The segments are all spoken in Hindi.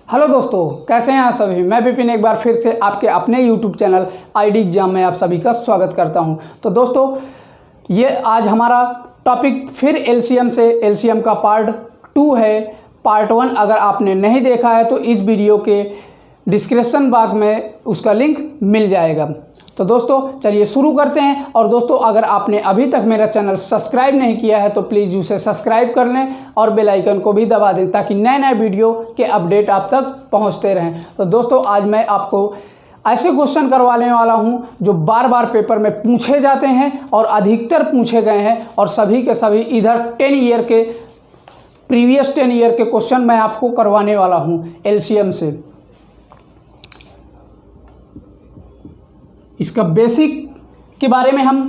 हेलो दोस्तों, कैसे हैं आप सभी। मैं विपिन एक बार फिर से आपके अपने यूट्यूब चैनल आईडी एग्जाम में आप सभी का स्वागत करता हूं। तो दोस्तों, ये आज हमारा टॉपिक फिर एलसीएम का पार्ट 2 है। पार्ट 1 अगर आपने नहीं देखा है तो इस वीडियो के डिस्क्रिप्शन बॉक्स में उसका लिंक मिल जाएगा। तो दोस्तों चलिए शुरू करते हैं। और दोस्तों, अगर आपने अभी तक मेरा चैनल सब्सक्राइब नहीं किया है तो प्लीज़ उसे सब्सक्राइब कर लें और बेल आइकन को भी दबा दें ताकि नए नए वीडियो के अपडेट आप तक पहुंचते रहें। तो दोस्तों, आज मैं आपको ऐसे क्वेश्चन करवाने वाला हूं जो बार बार पेपर में पूछे जाते हैं और अधिकतर पूछे गए हैं, और सभी के सभी इधर 10 ईयर के प्रीवियस 10 ईयर के क्वेश्चन मैं आपको करवाने वाला हूं एलसीएम से। इसका बेसिक के बारे में हम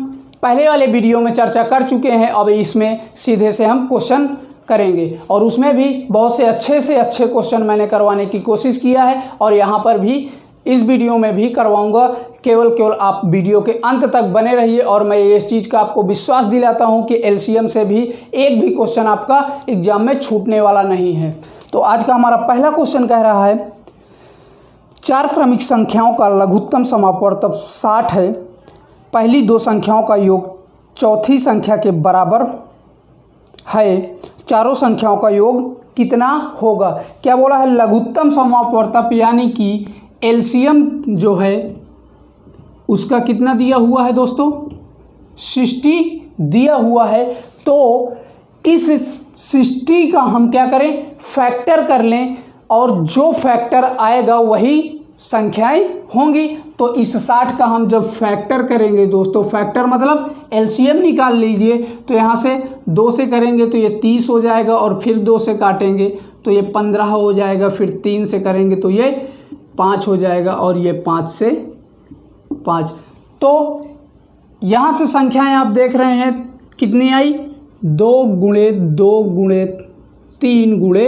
पहले वाले वीडियो में चर्चा कर चुके हैं। अब इसमें सीधे से हम क्वेश्चन करेंगे और उसमें भी बहुत से अच्छे क्वेश्चन मैंने करवाने की कोशिश किया है और यहाँ पर भी इस वीडियो में भी करवाऊंगा। केवल आप वीडियो के अंत तक बने रहिए और मैं इस चीज़ का आपको विश्वास दिलाता हूँ कि एलसीएम से भी एक भी क्वेश्चन आपका एग्जाम में छूटने वाला नहीं है। तो आज का हमारा पहला क्वेश्चन कह रहा है, 4 क्रमिक संख्याओं का लघुत्तम समापवर्तक 60 है। पहली 2 संख्याओं का योग चौथी संख्या के बराबर है। चारों संख्याओं का योग कितना होगा। क्या बोला है, लघुत्तम समापवर्तक यानी कि एलसीएम जो है उसका कितना दिया हुआ है दोस्तों, 60 दिया हुआ है। तो इस 60 का हम क्या करें, फैक्टर कर लें और जो फैक्टर आएगा वही संख्याएं होंगी। तो इस 60 का हम जब फैक्टर करेंगे दोस्तों, फैक्टर मतलब एलसीएम निकाल लीजिए। तो यहाँ से 2 से करेंगे तो ये 30 हो जाएगा और फिर 2 से काटेंगे तो ये 15 हो जाएगा, फिर 3 से करेंगे तो ये 5 हो जाएगा और ये 5 से 5। तो यहाँ से संख्याएं आप देख रहे हैं कितनी आई, 2 गुणे 2 गुणे 3 गुणे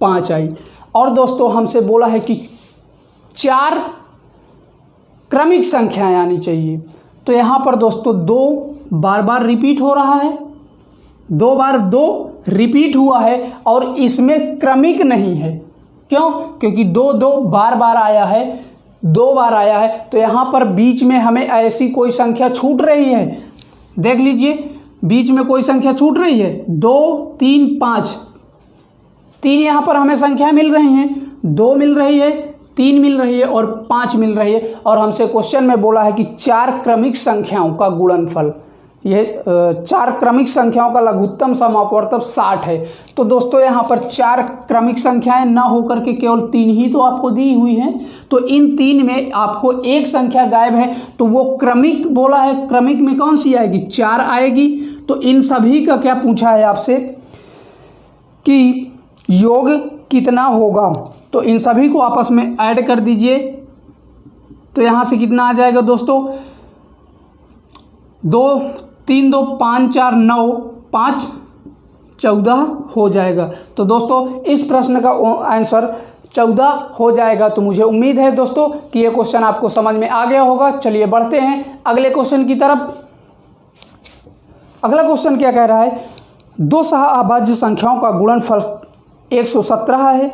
5 आई। और दोस्तों हमसे बोला है कि 4 क्रमिक संख्याएं आनी चाहिए। तो यहाँ पर दोस्तों 2 बार रिपीट हो रहा है, 2 बार 2 रिपीट हुआ है और इसमें क्रमिक नहीं है। क्यों? क्योंकि 2 बार आया है, 2 बार आया है। तो यहाँ पर बीच में हमें ऐसी कोई संख्या छूट रही है, देख लीजिए बीच में कोई संख्या छूट रही है, 2 3 5। 3 यहाँ पर हमें संख्या मिल रही हैं, 2 मिल रही है, 3 मिल रही है और 5 मिल रही है। और हमसे क्वेश्चन में बोला है कि 4 क्रमिक संख्याओं का गुणनफल, यह 4 क्रमिक संख्याओं का लघुत्तम समापवर्तक 60 है। तो दोस्तों यहाँ पर 4 क्रमिक संख्याएं ना होकर के केवल 3 ही तो आपको दी हुई हैं। तो इन 3 में आपको एक संख्या गायब है, तो वो क्रमिक बोला है, क्रमिक में कौन सी आएगी, 4 आएगी। तो इन सभी का क्या पूछा है आपसे कि योग कितना होगा। तो इन सभी को आपस में ऐड कर दीजिए। तो यहाँ से कितना आ जाएगा दोस्तों, 2 3 2 5 4 9 5 14 हो जाएगा। तो दोस्तों इस प्रश्न का आंसर 14 हो जाएगा। तो मुझे उम्मीद है दोस्तों कि ये क्वेश्चन आपको समझ में आ गया होगा। चलिए बढ़ते हैं अगले क्वेश्चन की तरफ। अगला क्वेश्चन क्या कह रहा है, 2 सह-अभाज्य संख्याओं का गुणनफल 117 है,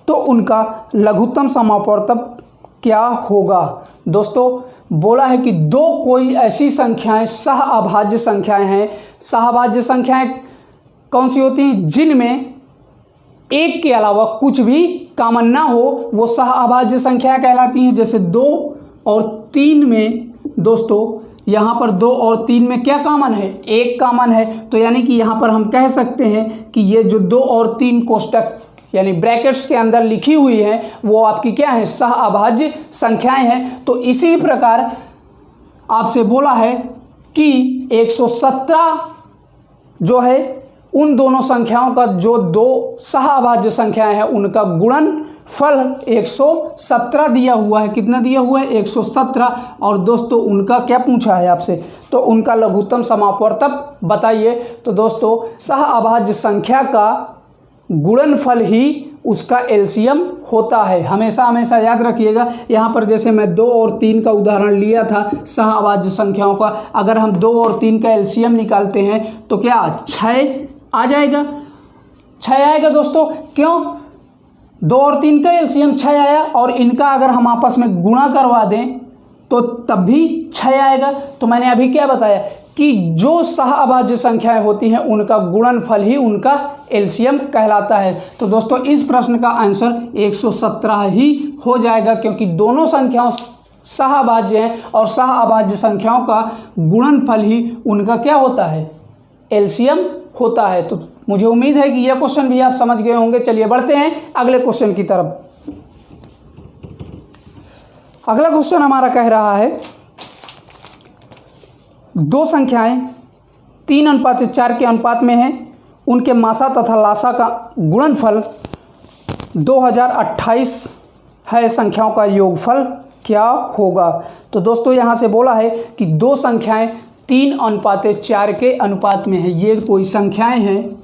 तो उनका लघुत्तम समापवर्तक क्या होगा। दोस्तों बोला है कि 2 कोई ऐसी संख्याएं सह-अभाज्य संख्याएं हैं। सह-अभाज्य संख्याएं कौन सी होती हैं, जिनमें एक के अलावा कुछ भी कॉमन ना हो, वो सह-अभाज्य संख्याएं कहलाती हैं। जैसे 2 और 3 में दोस्तों, यहाँ पर 2 और 3 में क्या कॉमन है, 1 कॉमन है। तो यानी कि यहाँ पर हम कह सकते हैं कि ये जो 2 और 3 कोष्टक यानी ब्रैकेट्स के अंदर लिखी हुई है वो आपकी क्या है, सह-अभाज्य संख्याएं हैं। तो इसी प्रकार आपसे बोला है कि 117 जो है उन दोनों संख्याओं का, जो 2 सह-अभाज्य संख्याएं हैं उनका गुणनफल 117 दिया हुआ है। कितना दिया हुआ है, 117। और दोस्तों उनका क्या पूछा है आपसे, तो उनका लघुत्तम समापवर्तक बताइए। तो दोस्तों सह-अभाज्य संख्या का गुणनफल ही उसका एलसीएम होता है। हमेशा याद रखिएगा। यहाँ पर जैसे मैं 2 और 3 का उदाहरण लिया था सह-अभाज्य संख्याओं का, अगर हम 2 और 3 का एलसीएम निकालते हैं तो क्या 6 आ जाएगा, 6 आएगा दोस्तों। क्यों, 2 और 3 का एलसीएम 6 आया और इनका अगर हम आपस में गुणा करवा दें तो तब भी 6 आएगा। तो मैंने अभी क्या बताया कि जो सहअभाज्य संख्याएं होती हैं उनका गुणनफल ही उनका एलसीएम कहलाता है। तो दोस्तों इस प्रश्न का आंसर 117 ही हो जाएगा, क्योंकि दोनों संख्याओं सहअभाज्य हैं और सहअभाज्य संख्याओं का गुणनफल ही उनका क्या होता है, एलसीएम होता है। तो मुझे उम्मीद है कि यह क्वेश्चन भी आप समझ गए होंगे। चलिए बढ़ते हैं अगले क्वेश्चन की तरफ। अगला क्वेश्चन हमारा कह रहा है 2 संख्याएं 3:4 के अनुपात में हैं, उनके मासा तथा लासा का गुणनफल 2028 है, संख्याओं का योगफल क्या होगा। तो दोस्तों यहाँ से बोला है कि 2 संख्याएं 3:4 के अनुपात में है। ये कोई संख्याएं हैं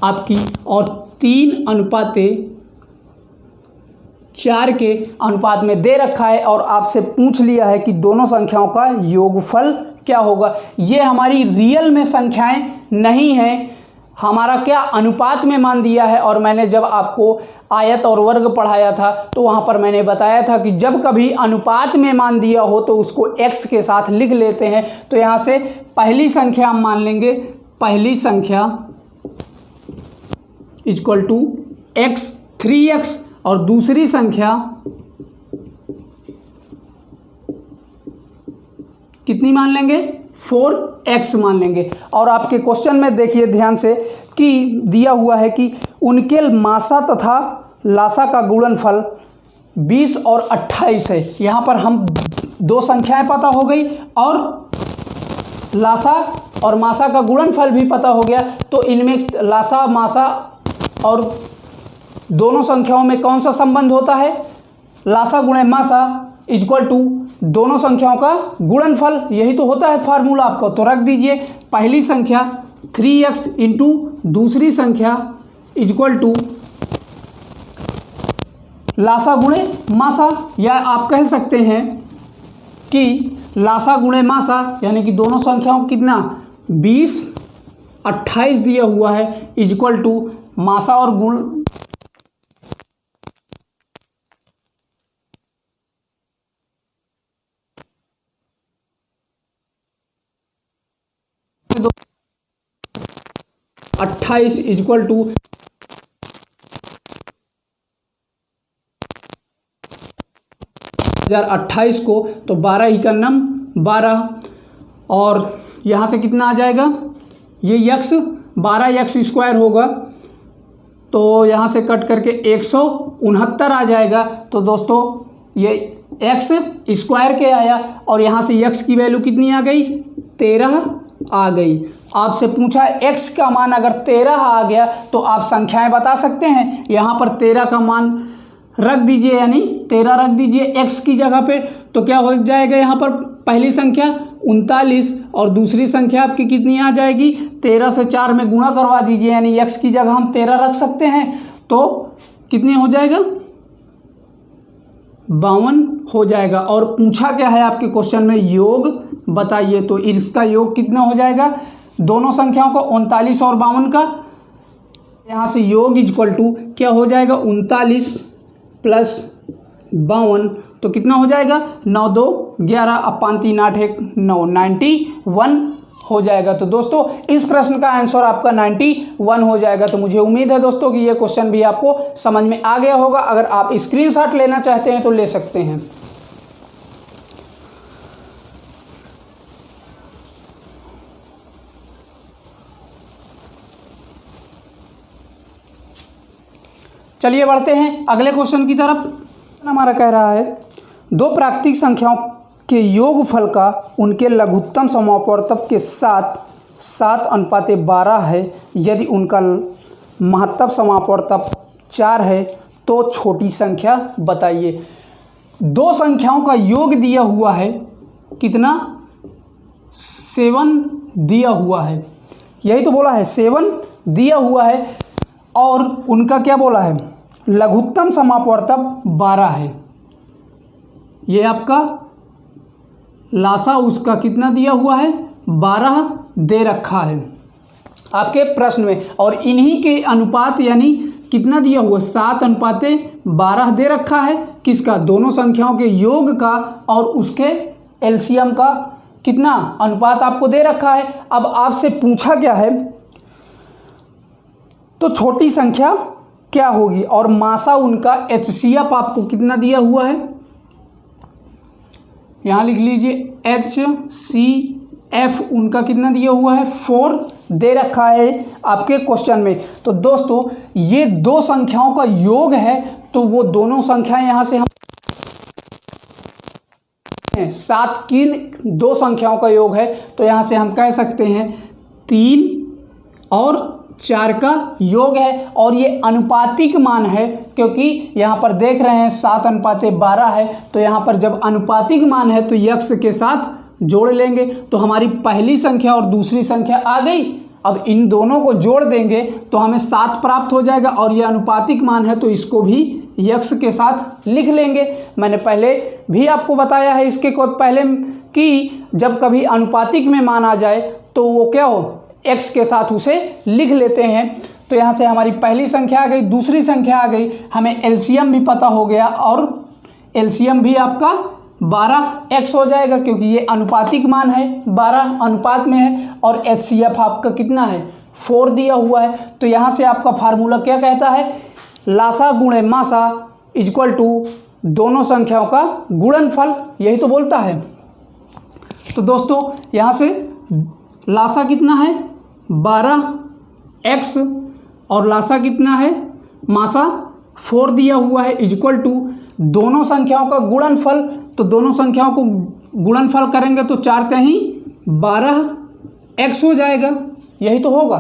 आपकी और 3:4 के अनुपात में दे रखा है और आपसे पूछ लिया है कि दोनों संख्याओं का योगफल क्या होगा। ये हमारी रियल में संख्याएं नहीं हैं, हमारा क्या अनुपात में मान दिया है। और मैंने जब आपको आयत और वर्ग पढ़ाया था तो वहाँ पर मैंने बताया था कि जब कभी अनुपात में मान दिया हो तो उसको x के साथ लिख लेते हैं। तो यहाँ से पहली संख्या हम मान लेंगे, पहली संख्या इक्वल टू x 3x और दूसरी संख्या कितनी मान लेंगे, 4x मान लेंगे। और आपके क्वेश्चन में देखिए ध्यान से कि दिया हुआ है कि उनके मासा तथा लासा का गुणनफल 20 और 28 है। यहाँ पर हम 2 संख्याएं पता हो गई और लासा और मासा का गुणनफल भी पता हो गया। तो इनमें लासा मासा और दोनों संख्याओं में कौन सा संबंध होता है, लासा गुणे मासा इक्वल टू दोनों संख्याओं का गुणनफल, यही तो होता है फार्मूला आपका। तो रख दीजिए पहली संख्या 3x इंटू दूसरी संख्या इक्वल टू लासा गुणे मासा, या आप कह सकते हैं कि लासा गुणे मासा, यानी कि दोनों संख्याओं कितना 20 28 दिया हुआ है इक्वल टू मासा और गुण दो 28 इक्वल टू 2028 को तो 12 ही का नम 12 और यहाँ से कितना आ जाएगा, ये x 12x² होगा तो यहाँ से कट करके 169 आ जाएगा। तो दोस्तों ये x² के आया और यहाँ से x की वैल्यू कितनी आ गई, 13 आ गई। आपसे पूछा x का मान अगर 13 आ गया तो आप संख्याएं बता सकते हैं। यहाँ पर 13 का मान रख दीजिए, यानी 13 रख दीजिए x की जगह पे, तो क्या हो जाएगा, यहाँ पर पहली संख्या 39 और दूसरी संख्या आपकी कितनी आ जाएगी, 13 से 4 में गुणा करवा दीजिए, यानी x की जगह हम 13 रख सकते हैं। तो कितनी हो जाएगा, 52 हो जाएगा। और पूछा क्या है आपके क्वेश्चन में, योग बताइए। तो इसका योग कितना हो जाएगा, दोनों संख्याओं का 39 और 52 का, यहाँ से योग इक्वल टू क्या हो जाएगा, 39 प्लस 52 तो कितना हो जाएगा, 9 2 11 अब 5 3 8 1 9 91 हो जाएगा। तो दोस्तों इस प्रश्न का आंसर आपका 91 हो जाएगा। तो मुझे उम्मीद है दोस्तों कि ये क्वेश्चन भी आपको समझ में आ गया होगा। अगर आप स्क्रीनशॉट लेना चाहते हैं तो ले सकते हैं। चलिए बढ़ते हैं अगले क्वेश्चन की तरफ। हमारा कह रहा है 2 प्राकृतिक संख्याओं के योगफल का उनके लघुत्तम समापवर्तक के साथ 7:12 है। यदि उनका महत्तम समापवर्तक 4 है तो छोटी संख्या बताइए। 2 संख्याओं का योग दिया हुआ है, कितना, 7 दिया हुआ है, यही तो बोला है 7 दिया हुआ है और उनका क्या बोला है, लघुत्तम समापवर्तक 12 है। ये आपका लासा उसका कितना दिया हुआ है, 12 दे रखा है। आपके प्रश्न में। और इन्हीं के अनुपात यानी कितना दिया हुआ 7:12 दे रखा है, किसका, दोनों संख्याओं के योग का और उसके एलसीएम का कितना अनुपात आपको दे रखा है। अब आपसे पूछा क्या है, तो छोटी संख्या क्या होगी और मासा उनका एचसीएफ आपको कितना दिया हुआ है, यहाँ लिख लीजिए एचसीएफ उनका कितना दिया हुआ है 4 दे रखा है आपके क्वेश्चन में। तो दोस्तों ये दो संख्याओं का योग है, तो वो दोनों संख्याएं यहाँ से हम 7 की दो संख्याओं का योग है, तो यहाँ से हम कह सकते हैं 3 और 4 का योग है। और ये अनुपातिक मान है, क्योंकि यहाँ पर देख रहे हैं 7:12 है, तो यहाँ पर जब अनुपातिक मान है तो यक्स के साथ जोड़ लेंगे, तो हमारी पहली संख्या और दूसरी संख्या आ गई। अब इन दोनों को जोड़ देंगे तो हमें 7 प्राप्त हो जाएगा, और ये अनुपातिक मान है तो इसको भी यक्स के साथ लिख लेंगे। मैंने पहले भी आपको बताया है इसके पहले कि जब कभी अनुपातिक में मान आ जाए तो वो क्या हो, एक्स के साथ उसे लिख लेते हैं। तो यहाँ से हमारी पहली संख्या आ गई, दूसरी संख्या आ गई, हमें एलसीएम भी पता हो गया, और एलसीएम भी आपका 12x हो जाएगा, क्योंकि ये अनुपातिक मान है, 12 अनुपात में है, और एचसीएफ आपका कितना है 4 दिया हुआ है। तो यहाँ से आपका फार्मूला क्या कहता है, लासा गुणे मासा इक्वल टू दोनों संख्याओं का गुणनफल, यही तो बोलता है। तो दोस्तों यहाँ से लासा कितना है 12x और लासा कितना है मासा 4 दिया हुआ है, इक्वल टू दोनों संख्याओं का गुणनफल। तो दोनों संख्याओं को गुणनफल करेंगे तो 4 ही 12x हो जाएगा, यही तो होगा।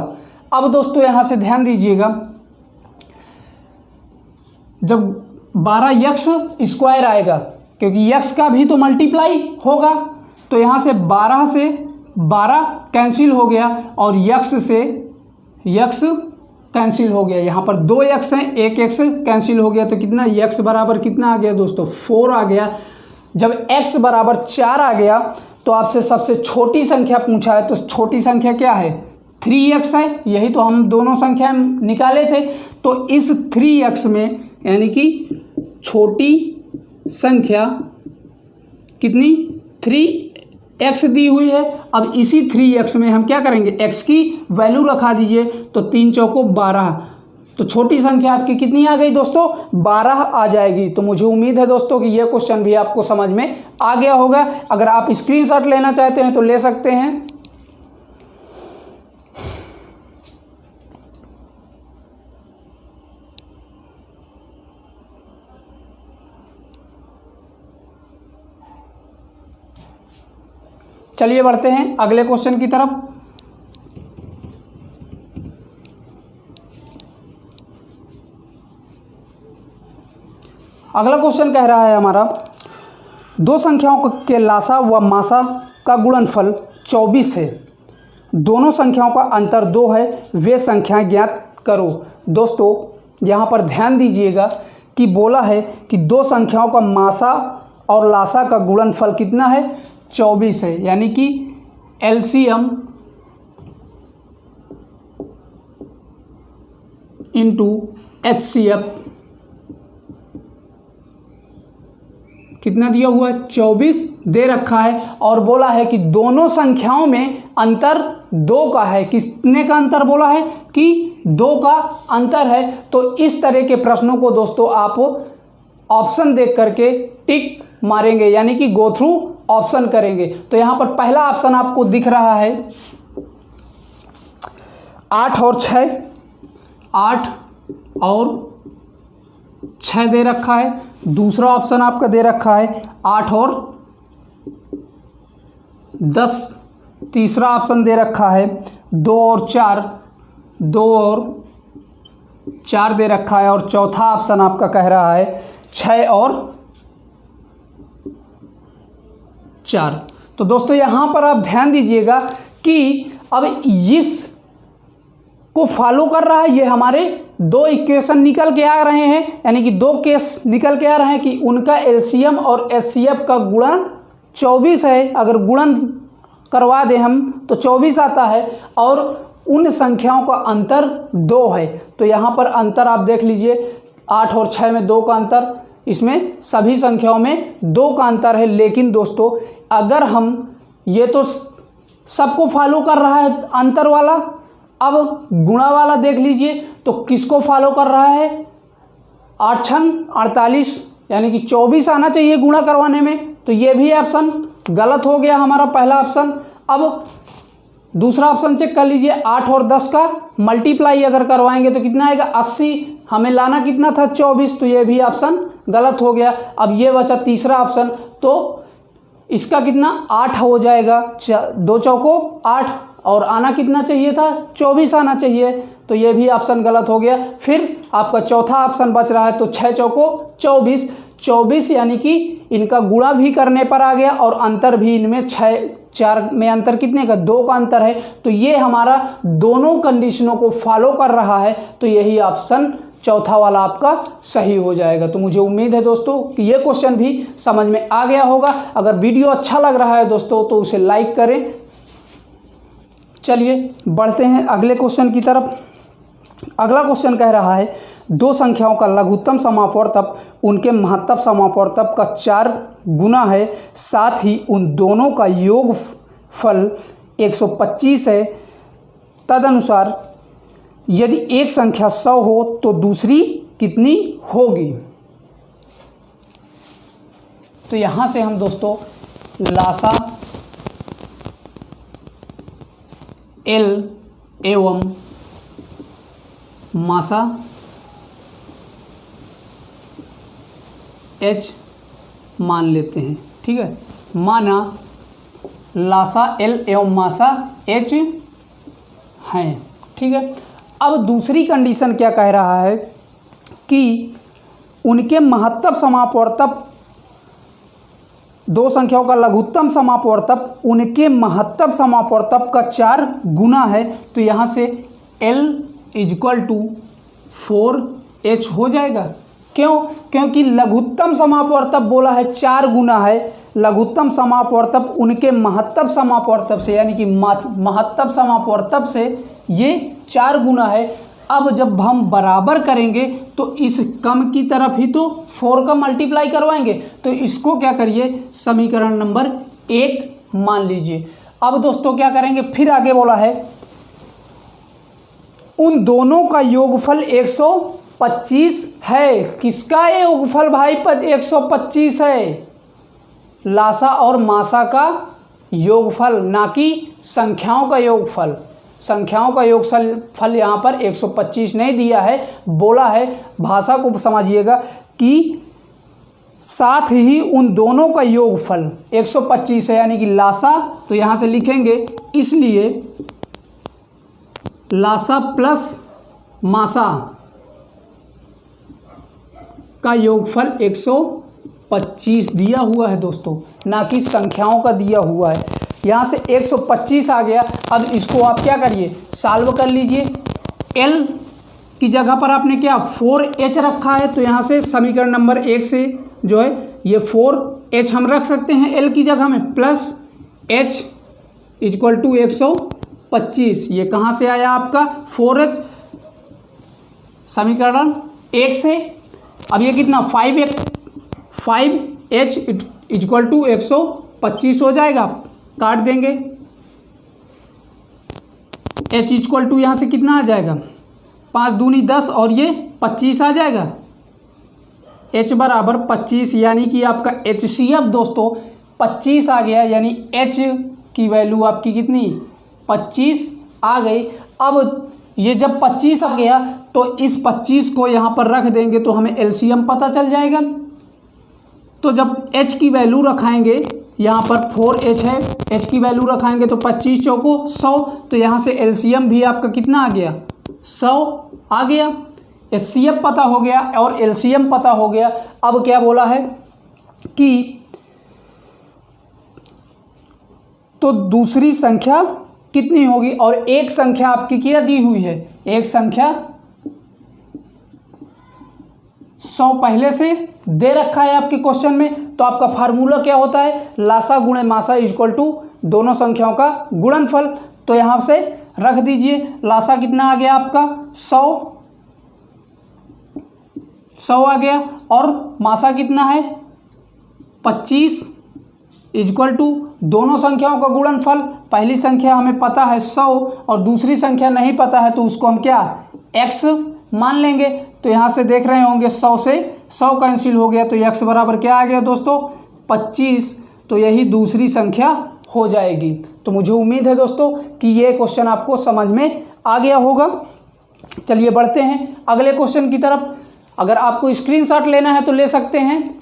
अब दोस्तों यहाँ से ध्यान दीजिएगा, जब 12x स्क्वायर आएगा, क्योंकि x का भी तो मल्टीप्लाई होगा, तो यहाँ से 12 से 12 कैंसिल हो गया और x से x कैंसिल हो गया। यहाँ पर 2x हैं, 1x कैंसिल हो गया, तो कितना x बराबर कितना आ गया दोस्तों 4 आ गया। जब x बराबर 4 आ गया तो आपसे सबसे छोटी संख्या पूछा है, तो छोटी संख्या क्या है 3x है, यही तो हम दोनों संख्या निकाले थे। तो इस 3x में यानी कि छोटी संख्या कितनी 3x दी हुई है। अब इसी 3x में हम क्या करेंगे, x की वैल्यू रखा दीजिए, तो 3 चौको 12, तो छोटी संख्या आपकी कितनी आ गई दोस्तों 12 आ जाएगी। तो मुझे उम्मीद है दोस्तों कि यह क्वेश्चन भी आपको समझ में आ गया होगा। अगर आप स्क्रीनशॉट लेना चाहते हैं तो ले सकते हैं। चलिए बढ़ते हैं अगले क्वेश्चन की तरफ। अगला क्वेश्चन कह रहा है हमारा, दो संख्याओं के लासा व मासा का गुणनफल 24 है, दोनों संख्याओं का अंतर 2 है, वे संख्याएं ज्ञात करो। दोस्तों यहाँ पर ध्यान दीजिएगा कि बोला है कि दो संख्याओं का मासा और लासा का गुणनफल कितना है 24 है, यानी कि एलसीएम इंटू एचसीएफ कितना दिया हुआ है 24 दे रखा है, और बोला है कि दोनों संख्याओं में अंतर 2 का है। कितने का अंतर बोला है कि 2 का अंतर है। तो इस तरह के प्रश्नों को दोस्तों आप ऑप्शन देख करके टिक मारेंगे, यानी कि गो थ्रू ऑप्शन करेंगे। तो यहाँ पर पहला ऑप्शन आपको दिख रहा है 8 और 6, 8 और 6 दे रखा है। दूसरा ऑप्शन आपका दे रखा है 8 और 10। तीसरा ऑप्शन दे रखा है 2 और 4, 2 और 4 दे रखा है। और चौथा ऑप्शन आपका कह रहा है 6 और 4। तो दोस्तों यहाँ पर आप ध्यान दीजिएगा कि अब इस को फॉलो कर रहा है, ये हमारे 2 इक्वेशन निकल के आ रहे हैं, यानी कि 2 केस निकल के आ रहे हैं कि उनका एलसीएम और एचसीएफ का गुणन 24 है। अगर गुणन करवा दें हम तो 24 आता है, और उन संख्याओं का अंतर 2 है। तो यहाँ पर अंतर आप देख लीजिए 8 और 6 में 2 का अंतर, इसमें सभी संख्याओं में 2 का अंतर है। लेकिन दोस्तों अगर हम ये तो सबको फॉलो कर रहा है अंतर वाला, अब गुणा वाला देख लीजिए तो किसको फॉलो कर रहा है, 8 छंग 48 यानी कि 24 आना चाहिए गुणा करवाने में। तो ये भी ऑप्शन गलत हो गया हमारा पहला ऑप्शन। अब दूसरा ऑप्शन चेक कर लीजिए, 8 और 10 का मल्टीप्लाई अगर करवाएंगे तो कितना आएगा 80, हमें लाना कितना था 24, तो ये भी ऑप्शन गलत हो गया। अब ये बचा तीसरा ऑप्शन, तो इसका कितना 8 हो जाएगा, 2 चौको 8 और आना कितना चाहिए था 24 आना चाहिए, तो ये भी ऑप्शन गलत हो गया। फिर आपका चौथा ऑप्शन बच रहा है, तो 6 चौको 24, 24 यानी कि इनका गुणा भी करने पर आ गया और अंतर भी इनमें 6 4 में अंतर कितने का 2 का अंतर है। तो ये हमारा दोनों कंडीशनों को फॉलो कर रहा है, तो यही ऑप्शन चौथा वाला आपका सही हो जाएगा। तो मुझे उम्मीद है दोस्तों कि ये क्वेश्चन भी समझ में आ गया होगा। अगर वीडियो अच्छा लग रहा है दोस्तों तो उसे लाइक करें। चलिए बढ़ते हैं अगले क्वेश्चन की तरफ। अगला क्वेश्चन कह रहा है 2 संख्याओं का लघुत्तम समापवर्तक उनके महत्तम समापवर्तक का 4 गुना है, साथ ही उन दोनों का योगफल 125 है। तदनुसार यदि एक संख्या 100 हो तो दूसरी कितनी होगी। तो यहाँ से हम दोस्तों लासा एल एवं मासा एच मान लेते हैं। ठीक है, माना लासा एल एवं मासा एच हैं। ठीक है, अब दूसरी कंडीशन क्या कह रहा है कि उनके महत्तम समापवर्तक, 2 संख्याओं का लघुत्तम समापवर्तक उनके महत्तम समापवर्तक का 4 गुना है। तो यहाँ से L = 4H हो जाएगा। क्यों? क्योंकि लघुत्तम समापवर्तक बोला है 4 गुना है, लघुत्तम समापवर्तक उनके महत्तम समापवर्तक से यानी कि महत्तम समापवर्तक से ये 4 गुना है। अब जब हम बराबर करेंगे तो इस कम की तरफ ही तो 4 का मल्टीप्लाई करवाएंगे, तो इसको क्या करिए समीकरण नंबर 1 मान लीजिए। अब दोस्तों क्या करेंगे, फिर आगे बोला है उन दोनों का योगफल 125 है। किसका योगफल भाई 125 है? लासा और मासा का योगफल, ना कि संख्याओं का योगफल। संख्याओं का योगफल यहाँ पर 125 नहीं दिया है, बोला है, भाषा को समझिएगा कि साथ ही उन दोनों का योगफल 125 है यानी कि लासा, तो यहाँ से लिखेंगे इसलिए लासा प्लस मासा का योगफल 125 दिया हुआ है दोस्तों, ना कि संख्याओं का दिया हुआ है। यहाँ से 125 आ गया। अब इसको आप क्या करिए सॉल्व कर लीजिए। L की जगह पर आपने क्या 4H रखा है, तो यहाँ से समीकरण नंबर 1 से जो है ये 4H हम रख सकते हैं L की जगह में, प्लस H = 125। ये कहाँ से आया आपका 4H समीकरण 1 से। अब ये कितना 5H = 125 हो जाएगा, काट देंगे। H = यहाँ से कितना आ जाएगा 5 दूनी 10 और ये 25 आ जाएगा। H बराबर 25 यानी कि आपका HCF दोस्तों 25 आ गया, यानी H की वैल्यू आपकी कितनी 25 आ गई। अब ये जब 25 आ गया तो इस 25 को यहाँ पर रख देंगे तो हमें LCM पता चल जाएगा। तो जब H की वैल्यू रखाएंगे, यहाँ पर 4H है, H की वैल्यू रखाएंगे तो 25 चौको 100, तो यहाँ से LCM भी आपका कितना आ गया 100 आ गया। HCF पता हो गया और LCM पता हो गया। अब क्या बोला है कि तो दूसरी संख्या कितनी होगी, और एक संख्या आपकी क्या दी हुई है, एक संख्या 100 पहले से दे रखा है आपके क्वेश्चन में। तो आपका फार्मूला क्या होता है, लासा गुणे मासा = दोनों संख्याओं का गुणनफल। तो यहाँ से रख दीजिए। लासा कितना आ गया आपका 100 आ गया, और मासा कितना है 25 इक्वल टू दोनों संख्याओं का गुणनफल। पहली संख्या हमें पता है 100 और दूसरी संख्या नहीं पता है, तो उसको हम क्या x मान लेंगे। तो यहाँ से देख रहे होंगे 100 से 100 कैंसिल हो गया, तो x बराबर क्या आ गया दोस्तों 25। तो यही दूसरी संख्या हो जाएगी। तो मुझे उम्मीद है दोस्तों कि ये क्वेश्चन आपको समझ में आ गया होगा। चलिए बढ़ते हैं अगले क्वेश्चन की तरफ। अगर आपको स्क्रीनशॉट लेना है तो ले सकते हैं।